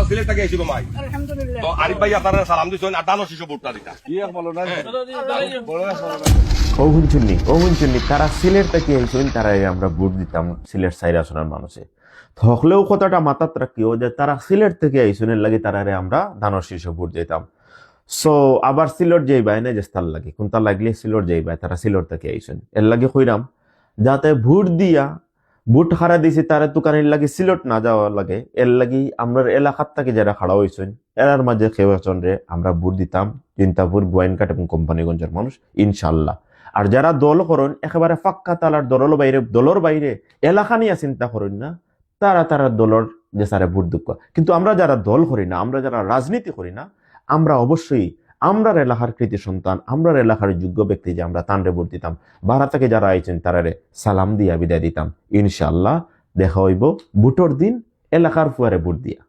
সিলেটটাকে এসে মাই আলহামদুলিল্লাহ তো আরিফ ভাই আপনারা সালাম দিচ্ছেন আর দানো শিশু ভোটটা দিতা ওহুন চুন্নি তারা সিলেট থেকে আইসেন তারা আমরা ভোট দিতাম সিলেট সাইড আসনের মানুষে হকলেও কথাটা মাথাত রাখিও যে তারা সিলেট থেকে আইসেন এর লাগে তারারে আমরা ধানের শীর্ষ ভোট দিতাম সো আবার সিলেট যাইবাই না যে তার লাগে কোনটা লাগলে সিলেট যাইবাই তারা সিলেট থেকে আইসেন এর লাগে কইরাম যাতে ভোট দিয়া ভোট হারা দিছি তারা দোকানের লাগে সিলেট না যাওয়া লাগে এর লাগি আমরা এলাকার থেকে যারা খাড়া হয়েছেন এরার মাঝে খেয়ে আমরা ভোট দিতাম চিন্তাপুর গোয়েনকাট এবং কোম্পানিগঞ্জের মানুষ ইনশাল্লাহ। আর যারা দল করেন একেবারে ফাক্কা তালার দলের বাইরে এলাকা নিয়ে চিন্তা করেন না তারা দলের যে সারে ভোট দুঃখ কিন্তু আমরা যারা দল করি না আমরা যারা রাজনীতি করি না আমরা অবশ্যই আমরার এলাকার কৃতি সন্তান আমরার এলাকার যোগ্য ব্যক্তি যে আমরা তানরে ভোট দিতাম বারা থেকে যারা আইছেন তারারে সালাম দিয়া বিদায় দিতাম ইনশাআল্লাহ দেখা হইব ভোটের দিন এলাকার ফুয়ারে ভোট দিয়া।